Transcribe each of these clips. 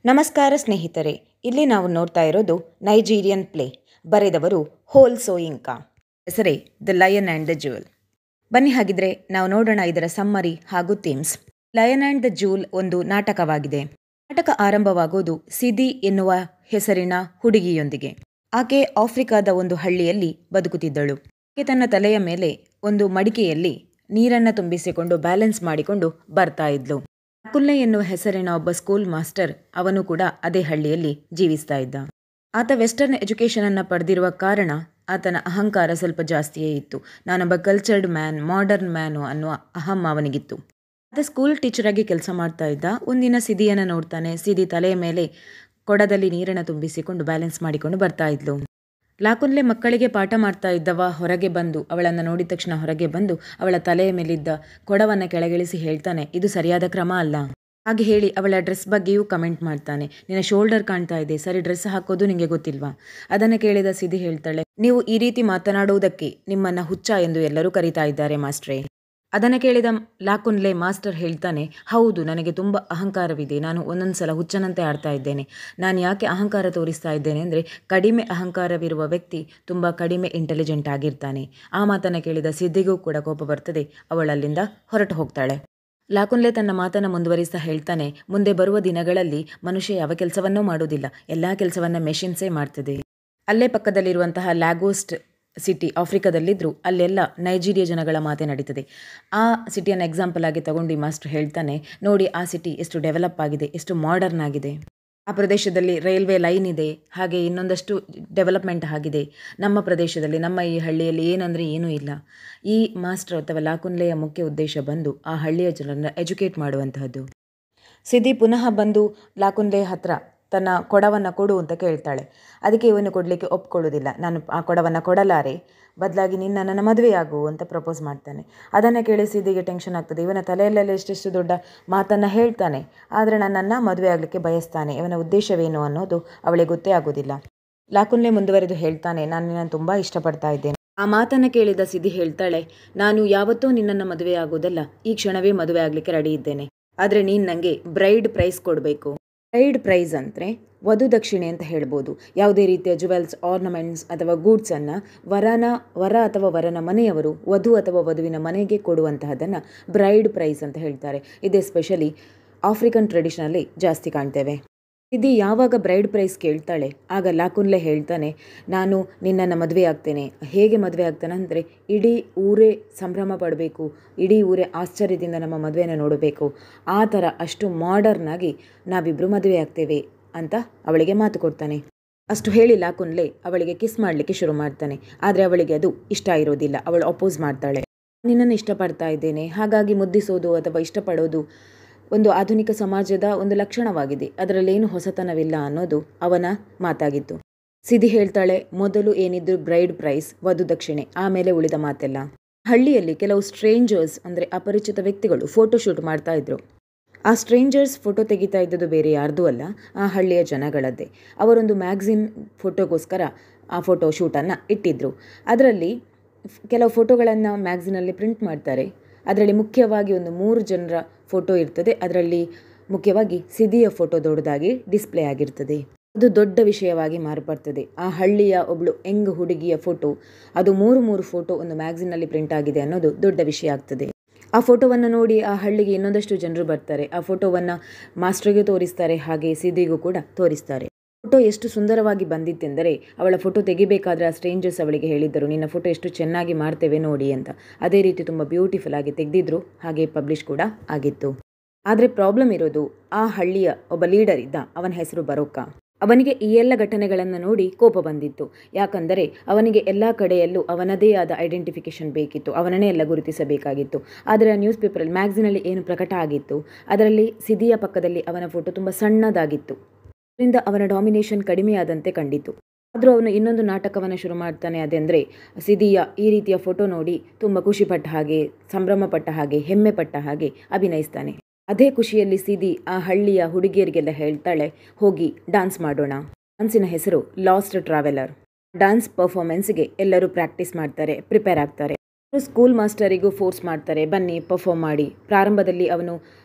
ನಮಸ್ಕಾರ ಸ್ನೇಹಿತರೆ, ಇಲ್ಲಿ ನಾವು ನೋಡ್ತಾ ಇರೋದು ನೈಜೀರಿಯನ್ ಪ್ಲೇ. ಬರೆದವರು ಹೋಲ್ ಸೋಯಿಂಕಾ. ಹೆಸರೇ ದ ಲಯನ್ ಆ್ಯಂಡ್ ದ ಜೂಲ್. ಬನ್ನಿ ಹಾಗಿದ್ರೆ ನಾವು ನೋಡೋಣ ಇದರ ಸಮ್ಮರಿ ಹಾಗೂ ಥೀಮ್ಸ್. ಲಯನ್ ಆ್ಯಂಡ್ ದ ಜೂಲ್ ಒಂದು ನಾಟಕವಾಗಿದೆ. ನಾಟಕ ಆರಂಭವಾಗುವುದು ಸಿದಿ ಎನ್ನುವ ಹೆಸರಿನ ಹುಡುಗಿಯೊಂದಿಗೆ. ಆಕೆ ಆಫ್ರಿಕಾದ ಒಂದು ಹಳ್ಳಿಯಲ್ಲಿ ಬದುಕುತ್ತಿದ್ದಳು. ಆಕೆ ತನ್ನ ತಲೆಯ ಮೇಲೆ ಒಂದು ಮಡಿಕೆಯಲ್ಲಿ ನೀರನ್ನು ತುಂಬಿಸಿಕೊಂಡು ಬ್ಯಾಲೆನ್ಸ್ ಮಾಡಿಕೊಂಡು ಬರ್ತಾ ಇದ್ಲು. ಕುಲ್ಲೆ ಎನ್ನುವ ಹೆಸರಿನ ಒಬ್ಬ ಸ್ಕೂಲ್ ಮಾಸ್ಟರ್, ಅವನು ಕೂಡ ಅದೇ ಹಳ್ಳಿಯಲ್ಲಿ ಜೀವಿಸ್ತಾ ಇದ್ದ. ಆತ ವೆಸ್ಟರ್ನ್ ಎಜುಕೇಷನ್ ಅನ್ನು ಪಡೆದಿರುವ ಕಾರಣ ಆತನ ಅಹಂಕಾರ ಸ್ವಲ್ಪ ಜಾಸ್ತಿಯೇ ಇತ್ತು. ನಾನೊಬ್ಬ ಕಲ್ಚರ್ಡ್ ಮ್ಯಾನ್, ಮಾಡರ್ನ್ ಮ್ಯಾನು ಅನ್ನುವ ಅಹಂ ಅವನಿಗಿತ್ತು. ಆತ ಸ್ಕೂಲ್ ಟೀಚರ್ ಆಗಿ ಕೆಲಸ ಮಾಡ್ತಾ ಇದ್ದ. ಒಂದಿನ ಸಿದಿಯನ್ನು ನೋಡ್ತಾನೆ. ಸಿದಿ ತಲೆಯ ಮೇಲೆ ಕೊಡದಲ್ಲಿ ನೀರನ್ನು ತುಂಬಿಸಿಕೊಂಡು ಬ್ಯಾಲೆನ್ಸ್ ಮಾಡಿಕೊಂಡು ಬರ್ತಾ ಇದ್ಲು. ಲಾಕುನ್ಲೆ ಮಕ್ಕಳಿಗೆ ಪಾಠ ಮಾಡ್ತಾ ಇದ್ದವ ಹೊರಗೆ ಬಂದು, ಅವಳನ್ನು ನೋಡಿದ ತಕ್ಷಣ ಹೊರಗೆ ಬಂದು ಅವಳ ತಲೆಯ ಮೇಲಿದ್ದ ಕೊಡವನ್ನು ಕೆಳಗಿಳಿಸಿ ಹೇಳ್ತಾನೆ, ಇದು ಸರಿಯಾದ ಕ್ರಮ ಅಲ್ಲ. ಹಾಗೆ ಹೇಳಿ ಅವಳ ಡ್ರೆಸ್ ಬಗ್ಗೆಯೂ ಕಮೆಂಟ್ ಮಾಡ್ತಾನೆ. ನಿನ್ನ ಶೋಲ್ಡರ್ ಕಾಣ್ತಾ ಇದೆ, ಸರಿ ಡ್ರೆಸ್ ಹಾಕೋದು ನಿಮಗೆ ಗೊತ್ತಿಲ್ವಾ? ಅದನ್ನು ಕೇಳಿದ ಸಿದಿ ಹೇಳ್ತಾಳೆ, ನೀವು ಈ ರೀತಿ ಮಾತನಾಡುವುದಕ್ಕೆ ನಿಮ್ಮನ್ನು ಹುಚ್ಚ ಎಂದು ಎಲ್ಲರೂ ಕರೀತಾ ಇದ್ದಾರೆ ಮಾಸ್ಟ್ರೇ. ಅದನ್ನು ಕೇಳಿದ ಲಾಕುನ್ಲೆ ಮಾಸ್ಟರ್ ಹೇಳ್ತಾನೆ, ಹೌದು, ನನಗೆ ತುಂಬ ಅಹಂಕಾರವಿದೆ. ನಾನು ಒಂದೊಂದ್ಸಲ ಹುಚ್ಚನಂತೆ ಆಡ್ತಾ ಇದ್ದೇನೆ. ನಾನು ಯಾಕೆ ಅಹಂಕಾರ ತೋರಿಸ್ತಾ ಇದ್ದೇನೆ ಅಂದರೆ, ಕಡಿಮೆ ಅಹಂಕಾರವಿರುವ ವ್ಯಕ್ತಿ ತುಂಬ ಕಡಿಮೆ ಇಂಟೆಲಿಜೆಂಟ್ ಆಗಿರ್ತಾನೆ. ಆ ಮಾತನ್ನು ಕೇಳಿದ ಸಿದ್ದಿಗೂ ಕೂಡ ಕೋಪ ಬರ್ತದೆ. ಅವಳಲ್ಲಿಂದ ಹೊರಟು ಹೋಗ್ತಾಳೆ. ಲಾಕುನ್ಲೆ ತನ್ನ ಮಾತನ್ನು ಮುಂದುವರಿಸ್ತಾ ಹೇಳ್ತಾನೆ, ಮುಂದೆ ಬರುವ ದಿನಗಳಲ್ಲಿ ಮನುಷ್ಯ ಯಾವ ಕೆಲಸವನ್ನೂ ಮಾಡೋದಿಲ್ಲ, ಎಲ್ಲ ಕೆಲಸವನ್ನು ಮೆಷಿನ್ಸೇ ಮಾಡ್ತದೆ. ಅಲ್ಲೇ ಪಕ್ಕದಲ್ಲಿರುವಂತಹ ಲ್ಯಾಗೋಸ್ಟ್ ಸಿಟಿ ಆಫ್ರಿಕಾದಲ್ಲಿದ್ದರೂ ಅಲ್ಲೆಲ್ಲ ನೈಜೀರಿಯಾ ಜನಗಳ ಮಾತೆ ನಡೀತದೆ. ಆ ಸಿಟಿಯನ್ನು ಎಕ್ಸಾಂಪಲ್ ಆಗಿ ತಗೊಂಡು ಮಾಸ್ಟರ್ ಹೇಳ್ತಾನೆ, ನೋಡಿ ಆ ಸಿಟಿ ಎಷ್ಟು ಡೆವಲಪ್ ಆಗಿದೆ, ಎಷ್ಟು ಮಾಡರ್ನ್ ಆಗಿದೆ. ಆ ಪ್ರದೇಶದಲ್ಲಿ ರೈಲ್ವೆ ಲೈನ್ ಇದೆ, ಹಾಗೆ ಇನ್ನೊಂದಷ್ಟು ಡೆವಲಪ್ಮೆಂಟ್ ಆಗಿದೆ. ನಮ್ಮ ಪ್ರದೇಶದಲ್ಲಿ, ನಮ್ಮ ಈ ಹಳ್ಳಿಯಲ್ಲಿ ಏನಂದರೆ ಏನೂ ಇಲ್ಲ. ಈ ಮಾಸ್ಟರ್ ಅಥವಾ ಲಾಕುನ್ಲೆಯ ಮುಖ್ಯ ಉದ್ದೇಶ ಬಂದು ಆ ಹಳ್ಳಿಯ ಜನರನ್ನು ಎಜುಕೇಟ್ ಮಾಡುವಂತಹದ್ದು. ಸಿದಿ ಪುನಃ ಬಂದು ಲಾಕುನ್ಲೆ ಹತ್ರ ತನ್ನ ಕೊಡವನ್ನು ಕೊಡು ಅಂತ ಕೇಳ್ತಾಳೆ. ಅದಕ್ಕೆ ಇವನು ಕೊಡಲಿಕ್ಕೆ ಒಪ್ಕೊಳ್ಳೋದಿಲ್ಲ. ನಾನು ಆ ಕೊಡವನ್ನು ಕೊಡಲಾರೆ, ಬದಲಾಗಿ ನನ್ನ ಮದುವೆಯಾಗು ಅಂತ ಪ್ರಪೋಸ್ ಮಾಡ್ತಾನೆ. ಅದನ್ನು ಕೇಳಿ ಸಿದಿಗೆ ಟೆನ್ಷನ್ ಆಗ್ತದೆ. ಇವನ ತಲೆಯಲ್ಲೆಲ್ಲ ಎಷ್ಟೆಷ್ಟು ದೊಡ್ಡ ಮಾತನ್ನು ಹೇಳ್ತಾನೆ, ಆದರೆ ನನ್ನನ್ನು ಮದುವೆ ಆಗಲಿಕ್ಕೆ ಬಯಸ್ತಾನೆ. ಇವನ ಉದ್ದೇಶವೇನು ಅನ್ನೋದು ಅವಳಿಗೆ ಗೊತ್ತೇ ಆಗೋದಿಲ್ಲ. ಲಾಕುನ್ಲೆ ಮುಂದುವರೆದು ಹೇಳ್ತಾನೆ, ನಾನು ನಿನ್ನನ್ನು ತುಂಬ ಇಷ್ಟಪಡ್ತಾ ಇದ್ದೇನೆ. ಆ ಮಾತನ್ನು ಕೇಳಿದ ಸಿದಿ ಹೇಳ್ತಾಳೆ, ನಾನು ಯಾವತ್ತೂ ನಿನ್ನನ್ನು ಮದುವೆ ಆಗೋದಲ್ಲ, ಈ ಕ್ಷಣವೇ ಮದುವೆ ಆಗಲಿಕ್ಕೆ ರೆಡಿ ಇದ್ದೇನೆ. ಆದರೆ ನೀನು ನನಗೆ ಬ್ರೈಡ್ ಪ್ರೈಸ್ ಕೊಡಬೇಕು. ಬ್ರೈಡ್ ಪ್ರೈಸ್ ಅಂದರೆ ವಧು ದಕ್ಷಿಣೆ ಅಂತ ಹೇಳ್ಬೋದು. ಯಾವುದೇ ರೀತಿಯ ಜುವೆಲ್ಸ್, ಆರ್ನಮೆಂಟ್ಸ್ ಅಥವಾ ಗೂಡ್ಸನ್ನು ವರ ಅಥವಾ ವರನ ಮನೆಯವರು ವಧು ಅಥವಾ ವಧುವಿನ ಮನೆಗೆ ಕೊಡುವಂತಹದನ್ನು ಬ್ರೈಡ್ ಪ್ರೈಸ್ ಅಂತ ಹೇಳ್ತಾರೆ. ಇದೇ ಸ್ಪೆಷಲಿ ಆಫ್ರಿಕನ್ ಟ್ರೆಡಿಷನಲ್ಲಿ ಜಾಸ್ತಿ ಕಾಣ್ತೇವೆ. ಸಿದಿ ಯಾವಾಗ ಬ್ರೈಡ್ ಪ್ರೈಸ್ ಕೇಳ್ತಾಳೆ, ಆಗ ಲಾಕುನ್ಲೆ ಹೇಳ್ತಾನೆ, ನಾನು ನಿನ್ನನ್ನು ಮದುವೆ ಆಗ್ತೇನೆ. ಹೇಗೆ ಮದುವೆ ಆಗ್ತಾನೆ ಅಂದರೆ, ಇಡೀ ಊರೇ ಸಂಭ್ರಮ ಪಡಬೇಕು, ಇಡೀ ಊರೇ ಆಶ್ಚರ್ಯದಿಂದ ನಮ್ಮ ಮದುವೆಯನ್ನು ನೋಡಬೇಕು. ಆ ಥರ ಅಷ್ಟು ಮಾಡರ್ನ್ ಆಗಿ ನಾವಿಬ್ಬರು ಮದುವೆ ಆಗ್ತೇವೆ ಅಂತ ಅವಳಿಗೆ ಮಾತು ಕೊಡ್ತಾನೆ. ಅಷ್ಟು ಹೇಳಿ ಲಾಕುನ್ಲೆ ಅವಳಿಗೆ ಕಿಸ್ ಮಾಡಲಿಕ್ಕೆ ಶುರು ಮಾಡ್ತಾನೆ. ಆದರೆ ಅವಳಿಗೆ ಅದು ಇಷ್ಟ ಇರೋದಿಲ್ಲ. ಅವಳು ಅಪೋಸ್ ಮಾಡ್ತಾಳೆ. ನಿನ್ನನ್ನು ಇಷ್ಟಪಡ್ತಾ ಇದ್ದೇನೆ, ಹಾಗಾಗಿ ಮುದ್ದಿಸೋದು ಅಥವಾ ಇಷ್ಟಪಡೋದು ಒಂದು ಆಧುನಿಕ ಸಮಾಜದ ಒಂದು ಲಕ್ಷಣವಾಗಿದೆ, ಅದರಲ್ಲೇನು ಹೊಸತನವಿಲ್ಲ ಅನ್ನೋದು ಅವನ ಮಾತಾಗಿತ್ತು. ಸಿದಿ ಹೇಳ್ತಾಳೆ, ಮೊದಲು ಏನಿದ್ರು ಬ್ರೈಡ್ ಪ್ರೈಸ್, ವಧು ದಕ್ಷಿಣೆ, ಆಮೇಲೆ ಉಳಿದ ಮಾತೆಲ್ಲ. ಹಳ್ಳಿಯಲ್ಲಿ ಕೆಲವು ಸ್ಟ್ರೇಂಜರ್ಸ್ ಅಂದರೆ ಅಪರಿಚಿತ ವ್ಯಕ್ತಿಗಳು ಫೋಟೋಶೂಟ್ ಮಾಡ್ತಾ ಇದ್ರು. ಆ ಸ್ಟ್ರೇಂಜರ್ಸ್ ಫೋಟೋ ತೆಗಿತಾ ಇದ್ದದ್ದು ಬೇರೆ ಯಾರ್ದೂ ಅಲ್ಲ, ಆ ಹಳ್ಳಿಯ ಜನಗಳದ್ದೇ. ಅವರೊಂದು ಮ್ಯಾಗ್ಝಿನ್ ಫೋಟೋಗೋಸ್ಕರ ಆ ಫೋಟೋ ಶೂಟನ್ನು ಇಟ್ಟಿದ್ರು. ಅದರಲ್ಲಿ ಕೆಲವು ಫೋಟೋಗಳನ್ನು ಮ್ಯಾಗ್ಝಿನಲ್ಲಿ ಪ್ರಿಂಟ್ ಮಾಡ್ತಾರೆ. ಅದರಲ್ಲಿ ಮುಖ್ಯವಾಗಿ ಒಂದು 3 ಜನರ ಫೋಟೋ ಇರ್ತದೆ. ಅದರಲ್ಲಿ ಮುಖ್ಯವಾಗಿ ಸಿದಿಯ ಫೋಟೋ ದೊಡ್ಡದಾಗಿ ಡಿಸ್ಪ್ಲೇ ಆಗಿರ್ತದೆ. ಅದು ದೊಡ್ಡ ವಿಷಯವಾಗಿ ಮಾರ್ಪಡ್ತದೆ. ಆ ಹಳ್ಳಿಯ ಒಬ್ಬಳು ಯಂಗ್ ಹುಡುಗಿಯ ಫೋಟೋ, ಅದು 3 ಫೋಟೋ ಒಂದು ಮ್ಯಾಗ್ಝಿನಲ್ಲಿ ಪ್ರಿಂಟ್ ಆಗಿದೆ ಅನ್ನೋದು ದೊಡ್ಡ ವಿಷಯ ಆಗ್ತದೆ. ಆ ಫೋಟೋವನ್ನು ನೋಡಿ ಆ ಹಳ್ಳಿಗೆ ಇನ್ನೊಂದಷ್ಟು ಜನರು ಬರ್ತಾರೆ. ಆ ಫೋಟೋವನ್ನು ಮಾಸ್ಟರ್ಗೆ ತೋರಿಸ್ತಾರೆ, ಹಾಗೆ ಸಿದಿಗೂ ಕೂಡ ತೋರಿಸ್ತಾರೆ. ಫೋಟೋ ಎಷ್ಟು ಸುಂದರವಾಗಿ ಬಂದಿತ್ತೆಂದರೆ, ಅವಳ ಫೋಟೋ ತೆಗಿಬೇಕಾದ್ರೆ ಆ ಸ್ಟ್ರೇಂಜರ್ಸ್ ಅವಳಿಗೆ ಹೇಳಿದ್ದರು, ನಿನ್ನ ಫೋಟೋ ಎಷ್ಟು ಚೆನ್ನಾಗಿ ಮಾಡ್ತೇವೆ ನೋಡಿ ಅಂತ. ಅದೇ ರೀತಿ ತುಂಬ ಬ್ಯೂಟಿಫುಲ್ ಆಗಿ ತೆಗೆದಿದ್ರು, ಹಾಗೆ ಪಬ್ಲಿಷ್ ಕೂಡ ಆಗಿತ್ತು. ಆದರೆ ಪ್ರಾಬ್ಲಮ್ ಇರೋದು, ಆ ಹಳ್ಳಿಯ ಒಬ್ಬ ಲೀಡರ್ ಇದ್ದ, ಅವನ ಹೆಸರು ಬರೋಕ. ಅವನಿಗೆ ಈ ಎಲ್ಲ ಘಟನೆಗಳನ್ನು ನೋಡಿ ಕೋಪ ಬಂದಿತ್ತು. ಯಾಕಂದರೆ ಅವನಿಗೆ ಎಲ್ಲ ಕಡೆಯಲ್ಲೂ ಅವನದೇ ಆದ ಐಡೆಂಟಿಫಿಕೇಷನ್ ಬೇಕಿತ್ತು, ಅವನನ್ನೇ ಎಲ್ಲ ಗುರುತಿಸಬೇಕಾಗಿತ್ತು. ಆದರೆ ಆ ನ್ಯೂಸ್ ಪೇಪರಲ್ಲಿ, ಮ್ಯಾಗ್ಝಿನಲ್ಲಿ ಏನು ಪ್ರಕಟ ಆಗಿತ್ತು, ಅದರಲ್ಲಿ ಸಿದಿಯ ಪಕ್ಕದಲ್ಲಿ ಅವನ ಫೋಟೋ ತುಂಬ ಸಣ್ಣದಾಗಿತ್ತು. ಅದರಿಂದ ಅವನ ಡಾಮಿನೇಷನ್ ಕಡಿಮೆಯಾದಂತೆ ಕಂಡಿತು. ಆದರೂ ಅವನು ಇನ್ನೊಂದು ನಾಟಕವನ್ನು ಶುರು ಮಾಡ್ತಾನೆ. ಅದೆಂದರೆ, ಸಿದಿಯ ಈ ರೀತಿಯ ಫೋಟೋ ನೋಡಿ ತುಂಬ ಖುಷಿಪಟ್ಟ ಹಾಗೆ, ಸಂಭ್ರಮ ಪಟ್ಟ ಹಾಗೆ, ಹೆಮ್ಮೆ ಪಟ್ಟ ಹಾಗೆ ಅಭಿನಯಿಸ್ತಾನೆ. ಅದೇ ಖುಷಿಯಲ್ಲಿ ಸಿದಿ ಆ ಹಳ್ಳಿಯ ಹುಡುಗಿಯರಿಗೆಲ್ಲ ಹೇಳ್ತಾಳೆ, ಹೋಗಿ ಡ್ಯಾನ್ಸ್ ಮಾಡೋಣ. ಡ್ಯಾನ್ಸಿನ ಹೆಸರು ಲಾಸ್ಟ್ ಟ್ರಾವೆಲರ್. ಡ್ಯಾನ್ಸ್ ಪರ್ಫಾರ್ಮೆನ್ಸ್ಗೆ ಎಲ್ಲರೂ ಪ್ರಾಕ್ಟೀಸ್ ಮಾಡ್ತಾರೆ, ಪ್ರಿಪೇರ್ ಆಗ್ತಾರೆ. ಸ್ಕೂಲ್ ಮಾಸ್ಟರಿಗೂ ಫೋರ್ಸ್ ಮಾಡ್ತಾರೆ, ಬನ್ನಿ ಪರ್ಫಾರ್ಮ್ ಮಾಡಿ. ಪ್ರಾರಂಭದಲ್ಲಿ ಅವನು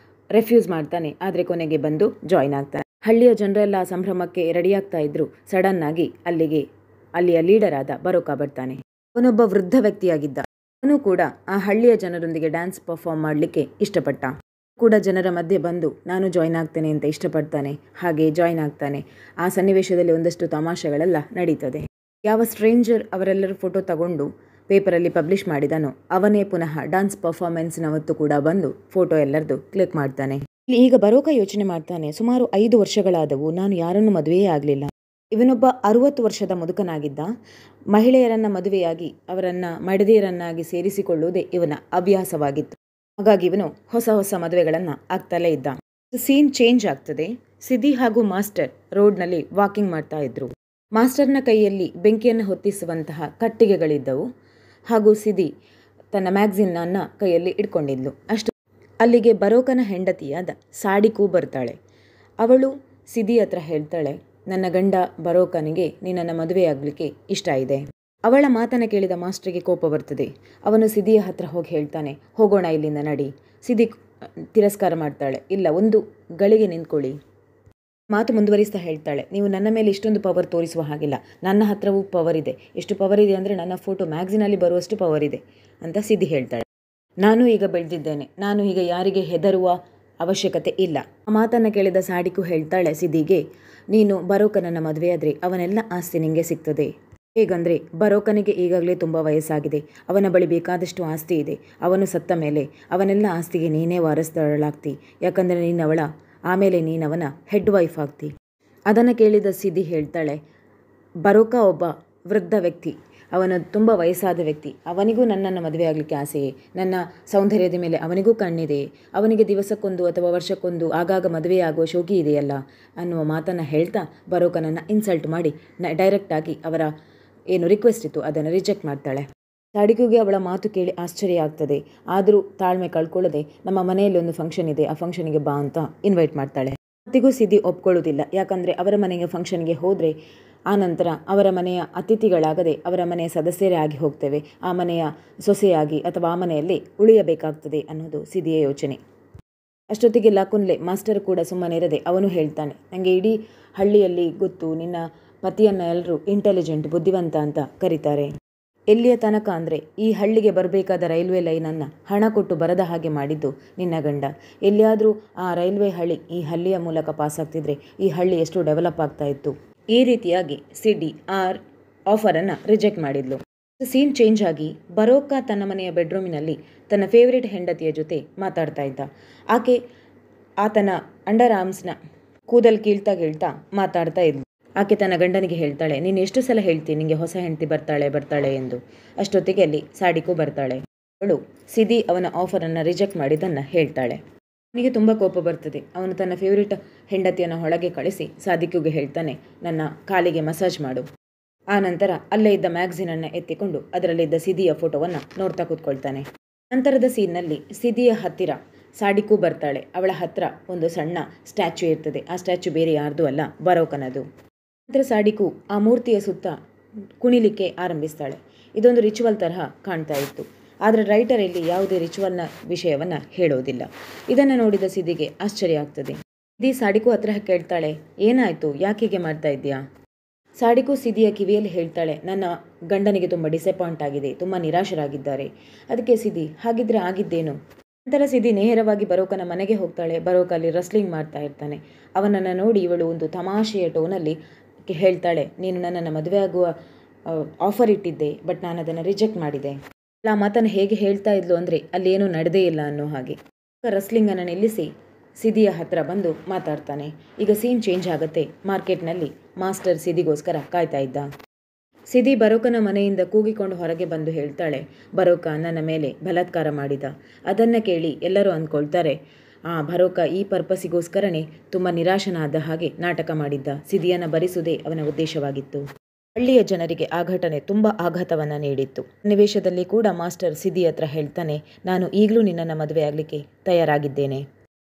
ರೆಫ್ಯೂಸ್ ಮಾಡ್ತಾನೆ, ಆದರೆ ಕೊನೆಗೆ ಬಂದು ಜಾಯ್ನ್ ಆಗ್ತಾನೆ. ಹಳ್ಳಿಯ ಜನರೆಲ್ಲ ಸಂಭ್ರಮಕ್ಕೆ ರೆಡಿಯಾಗ್ತಾ ಇದ್ರು. ಸಡನ್ನಾಗಿ ಅಲ್ಲಿಯ ಲೀಡರ್ ಆದ ಬರೋಕ ಬರ್ತಾನೆ. ಅವನೊಬ್ಬ ವೃದ್ಧ ವ್ಯಕ್ತಿಯಾಗಿದ್ದ. ಅವನು ಕೂಡ ಆ ಹಳ್ಳಿಯ ಜನರೊಂದಿಗೆ ಡ್ಯಾನ್ಸ್ ಪರ್ಫಾರ್ಮ್ ಮಾಡಲಿಕ್ಕೆ ಇಷ್ಟಪಟ್ಟ. ಕೂಡ ಜನರ ಮಧ್ಯೆ ಬಂದು ನಾನು ಜಾಯ್ನ್ ಆಗ್ತೇನೆ ಅಂತ ಇಷ್ಟಪಡ್ತಾನೆ. ಹಾಗೆ ಜಾಯ್ನ್ ಆಗ್ತಾನೆ. ಆ ಸನ್ನಿವೇಶದಲ್ಲಿ ಒಂದಷ್ಟು ತಮಾಷೆಗಳೆಲ್ಲ ನಡೀತದೆ. ಯಾವ ಸ್ಟ್ರೇಂಜರ್ ಅವರೆಲ್ಲರೂ ಫೋಟೋ ತಗೊಂಡು ಪೇಪರಲ್ಲಿ ಪಬ್ಲಿಷ್ ಮಾಡಿದನೋ ಅವನೇ ಪುನಃ ಡ್ಯಾನ್ಸ್ ಪರ್ಫಾರ್ಮೆನ್ಸ್ನ ಹೊತ್ತು ಕೂಡ ಬಂದು ಫೋಟೋ ಎಲ್ಲರದು ಕ್ಲಿಕ್ ಮಾಡ್ತಾನೆ. ಈಗ ಬರೋಕ ಯೋಚನೆ ಮಾಡ್ತಾನೆ, ಸುಮಾರು 5 ವರ್ಷಗಳಾದವು, ನಾನು ಯಾರನ್ನು ಮದುವೆಯೇ ಆಗಲಿಲ್ಲ. ಇವನೊಬ್ಬ 60 ವರ್ಷದ ಮುದುಕನಾಗಿದ್ದ. ಮಹಿಳೆಯರನ್ನ ಮದುವೆಯಾಗಿ ಅವರನ್ನ ಮಡದಿಯರನ್ನಾಗಿ ಸೇರಿಸಿಕೊಳ್ಳುವುದೇ ಇವನ ಅಭ್ಯಾಸವಾಗಿತ್ತು. ಹಾಗಾಗಿ ಇವನು ಹೊಸ ಹೊಸ ಮದುವೆಗಳನ್ನು ಆಗ್ತಲೇ ಇದ್ದ. ಸೀನ್ ಚೇಂಜ್ ಆಗ್ತದೆ. ಸಿದ್ದಿ ಹಾಗೂ ಮಾಸ್ಟರ್ ರೋಡ್ನಲ್ಲಿ ವಾಕಿಂಗ್ ಮಾಡ್ತಾ ಇದ್ರು. ಮಾಸ್ಟರ್ನ ಕೈಯಲ್ಲಿ ಬೆಂಕಿಯನ್ನು ಹೊತ್ತಿಸುವಂತಹ ಕಟ್ಟಿಗೆಗಳಿದ್ದವು ಹಾಗೂ ಸಿದ್ದಿ ತನ್ನ ಮ್ಯಾಗ್ಝಿನ್ನನ್ನು ಕೈಯಲ್ಲಿ ಇಟ್ಕೊಂಡಿದ್ಲು. ಅಲ್ಲಿಗೆ ಬರೋಕನ ಹೆಂಡತಿಯಾದ ಸಾಡಿಕೂ ಬರ್ತಾಳೆ. ಅವಳು ಸಿದ್ದಿ ಹತ್ರ ಹೇಳ್ತಾಳೆ, ನನ್ನ ಗಂಡ ಬರೋಕನಿಗೆ ನಿನ್ನನ್ನು ಮದುವೆಯಾಗಲಿಕ್ಕೆ ಇಷ್ಟ ಇದೆ. ಅವಳ ಮಾತನ್ನು ಕೇಳಿದ ಮಾಸ್ಟರ್ಗೆ ಕೋಪ ಬರ್ತದೆ. ಅವನು ಸಿದ್ದಿಯ ಹತ್ರ ಹೋಗಿ ಹೇಳ್ತಾನೆ, ಹೋಗೋಣ ಇಲ್ಲಿಂದ ನಡಿ. ಸಿದ್ದಿ ತಿರಸ್ಕಾರ ಮಾಡ್ತಾಳೆ, ಇಲ್ಲ, ಒಂದು ಗಳಿಗೆ ನಿಂತ್ಕೊಳ್ಳಿ. ಮಾತು ಮುಂದುವರಿಸ್ತಾ ಹೇಳ್ತಾಳೆ, ನೀವು ನನ್ನ ಮೇಲೆ ಇಷ್ಟೊಂದು ಪವರ್ ತೋರಿಸುವ ಹಾಗಿಲ್ಲ. ನನ್ನ ಹತ್ರವೂ ಪವರ್ ಇದೆ. ಎಷ್ಟು ಪವರ್ ಇದೆ ಅಂದರೆ ನನ್ನ ಫೋಟೋ ಮ್ಯಾಗ್ಝಿನಲ್ಲಿ ಬರುವಷ್ಟು ಪವರ್ ಇದೆ ಅಂತ ಸಿದ್ದಿ ಹೇಳ್ತಾಳೆ. ನಾನು ಈಗ ಬೆಳೆದಿದ್ದೇನೆ. ನಾನು ಈಗ ಯಾರಿಗೆ ಹೆದರುವ ಅವಶ್ಯಕತೆ ಇಲ್ಲ. ಆ ಮಾತನ್ನು ಕೇಳಿದ ಸಾಡಿಕು ಹೇಳ್ತಾಳೆ ಸಿದ್ದಿಗೆ, ನೀನು ಬರೋಕನನ್ನು ಮದುವೆಯಾದರೆ ಅವನೆಲ್ಲ ಆಸ್ತಿ ನಿಂಗೆ ಸಿಗ್ತದೆ. ಹೇಗಂದರೆ ಬರೋಕನಿಗೆ ಈಗಾಗಲೇ ತುಂಬ ವಯಸ್ಸಾಗಿದೆ. ಅವನ ಬಳಿ ಬೇಕಾದಷ್ಟು ಆಸ್ತಿ ಇದೆ. ಅವನು ಸತ್ತ ಮೇಲೆ ಅವನೆಲ್ಲ ಆಸ್ತಿಗೆ ನೀನೇ ವಾರಸ್ದಾರಳಾಗ್ತಿ. ಯಾಕಂದರೆ ಆಮೇಲೆ ನೀನವನ ಹೆಡ್ ವೈಫ್ ಆಗ್ತಿ. ಅದನ್ನು ಕೇಳಿದ ಸಿದ್ದಿ ಹೇಳ್ತಾಳೆ, ಬರೋಕ ಒಬ್ಬ ವೃದ್ಧ ವ್ಯಕ್ತಿ, ಅವನು ತುಂಬ ವಯಸ್ಸಾದ ವ್ಯಕ್ತಿ. ಅವನಿಗೂ ನನ್ನನ್ನು ಮದುವೆ ಆಗಲಿಕ್ಕೆ ಆಸೆಯೇ. ನನ್ನ ಸೌಂದರ್ಯದ ಮೇಲೆ ಅವನಿಗೂ ಕಣ್ಣಿದೆ. ಅವನಿಗೆ ದಿವಸಕ್ಕೊಂದು ಅಥವಾ ವರ್ಷಕ್ಕೊಂದು ಆಗಾಗ ಮದುವೆಯಾಗುವ ಶೋಕಿ ಇದೆಯಲ್ಲ ಅನ್ನುವ ಮಾತನ್ನು ಹೇಳ್ತಾ ಬರೋಕನನ್ನು ಇನ್ಸಲ್ಟ್ ಮಾಡಿ ಡೈರೆಕ್ಟಾಗಿ ಅವರ ಏನು ರಿಕ್ವೆಸ್ಟ್ ಇತ್ತು ಅದನ್ನು ರಿಜೆಕ್ಟ್ ಮಾಡ್ತಾಳೆ. ಸಾಡಿಕುಗೆ ಅವಳ ಮಾತು ಕೇಳಿ ಆಶ್ಚರ್ಯ ಆಗ್ತದೆ. ಆದರೂ ತಾಳ್ಮೆ ಕಳ್ಕೊಳ್ಳದೆ ನಮ್ಮ ಮನೆಯಲ್ಲಿ ಒಂದು ಫಂಕ್ಷನ್ ಇದೆ, ಆ ಫಂಕ್ಷನಿಗೆ ಬಾ ಅಂತ ಇನ್ವೈಟ್ ಮಾಡ್ತಾಳೆ. ಅತಿಗೂ ಸಿದ್ದಿ ಒಪ್ಕೊಳ್ಳೋದಿಲ್ಲ. ಯಾಕಂದರೆ ಅವರ ಮನೆಗೆ ಫಂಕ್ಷನ್ಗೆ ಹೋದರೆ ಆನಂತರ ಅವರ ಮನೆಯ ಅತಿಥಿಗಳಾಗದೆ ಅವರ ಮನೆಯ ಸದಸ್ಯರೇ ಆಗಿ ಹೋಗ್ತೇವೆ. ಆ ಮನೆಯ ಸೊಸೆಯಾಗಿ ಅಥವಾ ಆ ಮನೆಯಲ್ಲಿ ಉಳಿಯಬೇಕಾಗ್ತದೆ ಅನ್ನೋದು ಸಿದ್ದಿಯ ಯೋಚನೆ. ಅಷ್ಟೊತ್ತಿಗೆ ಲಾಕುನ್ಲೆ ಮಾಸ್ಟರ್ ಕೂಡ ಸುಮ್ಮನಿರದೆ ಅವನು ಹೇಳ್ತಾನೆ, ನನಗೆ ಇಡೀ ಹಳ್ಳಿಯಲ್ಲಿ ಗೊತ್ತು, ನಿನ್ನ ಪತಿಯನ್ನು ಎಲ್ಲರೂ ಇಂಟೆಲಿಜೆಂಟ್, ಬುದ್ಧಿವಂತ ಅಂತ ಕರೀತಾರೆ. ಎಲ್ಲಿಯ ತನಕ ಅಂದರೆ ಈ ಹಳ್ಳಿಗೆ ಬರಬೇಕಾದ ರೈಲ್ವೆ ಲೈನನ್ನು ಹಣ ಕೊಟ್ಟು ಬರದ ಹಾಗೆ ಮಾಡಿದ್ದು ನಿನ್ನ ಗಂಡ. ಎಲ್ಲಿಯಾದರೂ ಆ ರೈಲ್ವೆ ಹಳಿ ಈ ಹಳ್ಳಿಯ ಮೂಲಕ ಪಾಸ್ ಆಗ್ತಿದ್ರೆ ಈ ಹಳ್ಳಿ ಎಷ್ಟು ಡೆವಲಪ್ ಆಗ್ತಾ ಇತ್ತು. ಈ ರೀತಿಯಾಗಿ ಸಿಡ್ಡಿ ಆಫರನ್ನು ರಿಜೆಕ್ಟ್ ಮಾಡಿದ್ಲು. ಸೀನ್ ಚೇಂಜ್ ಆಗಿ ಬರೋಕ ತನ್ನ ಮನೆಯ ಬೆಡ್ರೂಮಿನಲ್ಲಿ ತನ್ನ ಫೇವ್ರೇಟ್ ಹೆಂಡತಿಯ ಜೊತೆ ಮಾತಾಡ್ತಾ ಇದ್ದ. ಆಕೆ ಆತನ ಅಂಡರ್ ಆರ್ಮ್ಸ್ನ ಕೂದಲು ಕೀಳ್ತಾ ಮಾತಾಡ್ತಾ ಇದ್ಲು. ಆಕೆ ತನ್ನ ಗಂಡನಿಗೆ ಹೇಳ್ತಾಳೆ, ನೀನು ಎಷ್ಟು ಸಲ ಹೇಳ್ತೀನಿ ನಿಮಗೆ ಹೊಸ ಹೆಂಡತಿ ಬರ್ತಾಳೆ ಎಂದು. ಅಷ್ಟೊತ್ತಿಗೆ ಅಲ್ಲಿ ಸಾಡಿಕು ಬರ್ತಾಳೆ. ಅವಳು ಸಿದ್ದಿ ಅವನ ಆಫರನ್ನು ರಿಜೆಕ್ಟ್ ಮಾಡಿದ್ದನ್ನು ಹೇಳ್ತಾಳೆ. ಅವನಿಗೆ ತುಂಬ ಕೋಪ ಬರ್ತದೆ. ಅವನು ತನ್ನ ಫೇವ್ರೇಟ್ ಹೆಂಡತಿಯನ್ನು ಹೊಳಗೆ ಕಳಿಸಿ ಸಾದಿಕುಗೆ ಹೇಳ್ತಾನೆ, ನನ್ನ ಕಾಲಿಗೆ ಮಸಾಜ್ ಮಾಡು. ಆ ನಂತರ ಅಲ್ಲೇ ಇದ್ದ ಮ್ಯಾಗ್ಝಿನನ್ನು ಎತ್ತಿಕೊಂಡು ಅದರಲ್ಲಿದ್ದ ಸಿದ್ದಿಯ ಫೋಟೋವನ್ನು ನೋಡ್ತಾ ಕೂತ್ಕೊಳ್ತಾನೆ. ನಂತರದ ಸೀನ್ನಲ್ಲಿ ಸಿದ್ದಿಯ ಹತ್ತಿರ ಸಾಡಿಕು ಬರ್ತಾಳೆ. ಅವಳ ಹತ್ರ ಒಂದು ಸಣ್ಣ ಸ್ಟ್ಯಾಚ್ಯೂ ಇರ್ತದೆ. ಆ ಸ್ಟ್ಯಾಚ್ಯೂ ಬೇರೆ ಯಾರ್ದು ಅಲ್ಲ, ಬರೋಕನದು. ನಂತರ ಸಾಡಿಕು ಆ ಮೂರ್ತಿಯ ಸುತ್ತ ಕುಣಿಲಿಕ್ಕೆ ಆರಂಭಿಸ್ತಾಳೆ. ಇದೊಂದು ರಿಚುವಲ್ ತರಹ ಕಾಣ್ತಾ ಇತ್ತು. ಆದರೆ ರೈಟರ್ ಇಲ್ಲಿ ಯಾವುದೇ ರಿಚುವಲ್ನ ವಿಷಯವನ್ನು ಹೇಳೋದಿಲ್ಲ. ಇದನ್ನು ನೋಡಿದ ಸಿದ್ದಿಗೆ ಆಶ್ಚರ್ಯ ಆಗ್ತದೆ. ಸಿದ್ದಿ ಸಾಡಿಕು ಹತ್ರ ಕೇಳ್ತಾಳೆ, ಏನಾಯಿತು, ಯಾಕೆ ಹೀಗೆ ಮಾಡ್ತಾ ಇದ್ದೀಯಾ? ಸಾಡಿಕು ಸಿದ್ದಿಯ ಕಿವಿಯಲ್ಲಿ ಹೇಳ್ತಾಳೆ, ನನ್ನ ಗಂಡನಿಗೆ ತುಂಬ ಡಿಸಪಾಯಿಂಟ್ ಆಗಿದೆ, ತುಂಬ ನಿರಾಶರಾಗಿದ್ದಾರೆ. ಅದಕ್ಕೆ ಸಿದ್ದಿ, ಹಾಗಿದ್ರೆ ಆಗಿದ್ದೇನು? ನಂತರ ಸಿದ್ದಿ ನೇರವಾಗಿ ಬರೋಕನ ಮನೆಗೆ ಹೋಗ್ತಾಳೆ. ಬರೋಕ ಅಲ್ಲಿ ರಸ್ಲಿಂಗ್ ಮಾಡ್ತಾ ಇರ್ತಾನೆ. ಅವನನ್ನು ನೋಡಿ ಇವಳು ಒಂದು ತಮಾಷೆಯ ಟೋನಲ್ಲಿ ಹೇಳ್ತಾಳೆ, ನೀನು ನನ್ನನ್ನು ಮದುವೆ ಆಗುವ ಆಫರ್ ಇಟ್ಟಿದ್ದೆ, ಬಟ್ ನಾನು ಅದನ್ನು ರಿಜೆಕ್ಟ್ ಮಾಡಿದೆ. ಆ ಮಾತನ್ನು ಹೇಗೆ ಹೇಳ್ತಾ ಇದ್ಲು ಅಂದರೆ ಅಲ್ಲಿ ಏನೂ ನಡೆದೇ ಇಲ್ಲ ಅನ್ನೋ ಹಾಗೆ. ರಸ್ಲಿಂಗನ್ನು ನಿಲ್ಲಿಸಿ ಸಿದ್ದಿಯ ಹತ್ರ ಬಂದು ಮಾತಾಡ್ತಾನೆ. ಈಗ ಸೀನ್ ಚೇಂಜ್ ಆಗುತ್ತೆ. ಮಾರ್ಕೆಟ್ನಲ್ಲಿ ಮಾಸ್ಟರ್ ಸಿದ್ದಿಗೋಸ್ಕರ ಕಾಯ್ತಾ ಇದ್ದ. ಸಿದ್ದಿ ಬರೋಕನ ಮನೆಯಿಂದ ಕೂಗಿಕೊಂಡು ಹೊರಗೆ ಬಂದು ಹೇಳ್ತಾಳೆ, ಬರೋಕ ನನ್ನ ಮೇಲೆ ಬಲಾತ್ಕಾರ ಮಾಡಿದ. ಅದನ್ನು ಕೇಳಿ ಎಲ್ಲರೂ ಅಂದ್ಕೊಳ್ತಾರೆ, ಬರೋಕ ಈ ಪರ್ಪಸ್ಸಿಗೋಸ್ಕರನೇ ತುಂಬ ನಿರಾಶನಾದ ಹಾಗೆ ನಾಟಕ ಮಾಡಿದ್ದ. ಸಿದ್ದಿಯನ್ನು ಬರಿಸುವುದೇ ಅವನ ಉದ್ದೇಶವಾಗಿತ್ತು. ಹಳ್ಳಿಯ ಜನರಿಗೆ ಆ ಘಟನೆ ತುಂಬ ಆಘಾತವನ್ನು ನೀಡಿತ್ತು. ಸನ್ನಿವೇಶದಲ್ಲಿ ಕೂಡ ಮಾಸ್ಟರ್ ಸಿದ್ದಿ ಹತ್ರ ಹೇಳ್ತಾನೆ, ನಾನು ಈಗಲೂ ನಿನ್ನನ್ನು ಮದುವೆ ಆಗಲಿಕ್ಕೆ ತಯಾರಾಗಿದ್ದೇನೆ.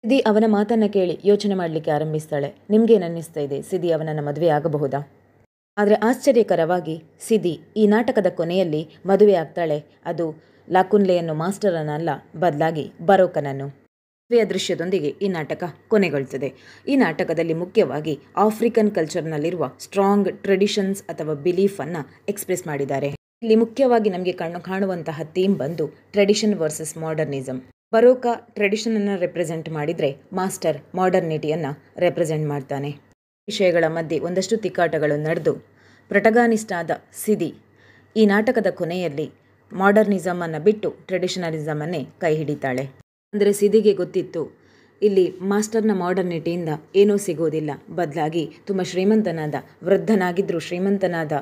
ಸಿದ್ದಿ ಅವನ ಮಾತನ್ನು ಕೇಳಿ ಯೋಚನೆ ಮಾಡಲಿಕ್ಕೆ ಆರಂಭಿಸ್ತಾಳೆ. ನಿಮಗೇನನ್ನಿಸ್ತಾ ಇದೆ, ಸಿದ್ದಿ ಅವನನ್ನು ಮದುವೆ ಆಗಬಹುದಾ? ಆದರೆ ಆಶ್ಚರ್ಯಕರವಾಗಿ ಸಿದ್ದಿ ಈ ನಾಟಕದ ಕೊನೆಯಲ್ಲಿ ಮದುವೆ ಆಗ್ತಾಳೆ. ಅದು ಲಾಕುನ್ಲೆಯನ್ನು ಮಾಸ್ಟರನ್ನಲ್ಲ, ಬದಲಾಗಿ ಬರೋಕನನ್ನು. ದೃಶ್ಯದೊಂದಿಗೆ ಈ ನಾಟಕ ಕೊನೆಗೊಳ್ಳುತ್ತದೆ. ಈ ನಾಟಕದಲ್ಲಿ ಮುಖ್ಯವಾಗಿ ಆಫ್ರಿಕನ್ ಕಲ್ಚರ್ನಲ್ಲಿರುವ ಸ್ಟ್ರಾಂಗ್ ಟ್ರೆಡಿಷನ್ಸ್ ಅಥವಾ ಬಿಲೀಫನ್ನು ಎಕ್ಸ್ಪ್ರೆಸ್ ಮಾಡಿದ್ದಾರೆ. ಇಲ್ಲಿ ಮುಖ್ಯವಾಗಿ ನಮಗೆ ಕಾಣುವಂತಹ ಥೀಮ್ ಬಂದು tradition versus modernism. Baroka ಟ್ರೆಡಿಷನನ್ನು represent ಮಾಡಿದರೆ ಮಾಸ್ಟರ್ ಮಾಡರ್ನಿಟಿಯನ್ನು ರೆಪ್ರೆಸೆಂಟ್ ಮಾಡ್ತಾನೆ. ವಿಷಯಗಳ ಮಧ್ಯೆ ಒಂದಷ್ಟು ತಿಕ್ಕಾಟಗಳು ನಡೆದು ಪ್ರೊಟಗಾನಿಸ್ಟ್ ಆದ ಸಿದಿ ಈ ನಾಟಕದ ಕೊನೆಯಲ್ಲಿ ಮಾಡರ್ನಿಸಮನ್ನು ಬಿಟ್ಟು ಟ್ರೆಡಿಷನಲಿಸಮನ್ನೇ ಕೈ ಹಿಡಿತಾಳೆ. ಅಂದರೆ ಸಿದಿಗೆ ಗೊತ್ತಿತ್ತು ಇಲ್ಲಿ ಮಾಸ್ಟರ್ನ ಮಾಡರ್ನಿಟಿಯಿಂದ ಏನೂ ಸಿಗೋದಿಲ್ಲ, ಬದಲಾಗಿ ತುಂಬ ಶ್ರೀಮಂತನಾದ ವೃದ್ಧನಾಗಿದ್ದರೂ ಶ್ರೀಮಂತನಾದ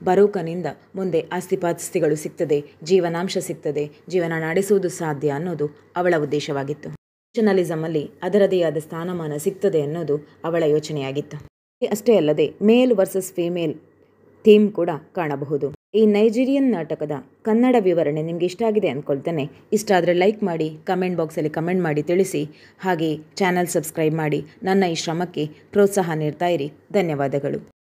ಬರೋಕನಿಂದ ಮುಂದೆ ಆಸ್ತಿಪಾಸ್ತಿಗಳು ಸಿಗ್ತದೆ, ಜೀವನಾಂಶ ಸಿಗ್ತದೆ, ಜೀವನ ನಡೆಸುವುದು ಸಾಧ್ಯ ಅನ್ನೋದು ಅವಳ ಉದ್ದೇಶವಾಗಿತ್ತು. ಟ್ರೆಡಿಷನಲಿಸಮಲ್ಲಿ ಅದರದೇ ಆದ ಸ್ಥಾನಮಾನ ಸಿಗ್ತದೆ ಅನ್ನೋದು ಅವಳ ಯೋಚನೆಯಾಗಿತ್ತು. ಅಷ್ಟೇ ಅಲ್ಲದೆ ಮೇಲ್ ವರ್ಸಸ್ ಫೀಮೇಲ್ ಥೀಮ್ ಕೂಡ ಕಾಣಬಹುದು. ಈ ನೈಜೀರಿಯನ್ ನಾಟಕದ ಕನ್ನಡ ವಿವರಣೆ ನಿಮಗೆ ಇಷ್ಟ ಆಗಿದೆ ಅಂದ್ಕೊಳ್ತೇನೆ. ಇಷ್ಟ ಆದರೆ ಲೈಕ್ ಮಾಡಿ, ಕಮೆಂಟ್ ಬಾಕ್ಸಲ್ಲಿ ಕಮೆಂಟ್ ಮಾಡಿ ತಿಳಿಸಿ. ಹಾಗೆ ಚಾನಲ್ ಸಬ್ಸ್ಕ್ರೈಬ್ ಮಾಡಿ ನನ್ನ ಈ ಶ್ರಮಕ್ಕೆ ಪ್ರೋತ್ಸಾಹ ನೀಡ್ತಾ ಇರಿ. ಧನ್ಯವಾದಗಳು.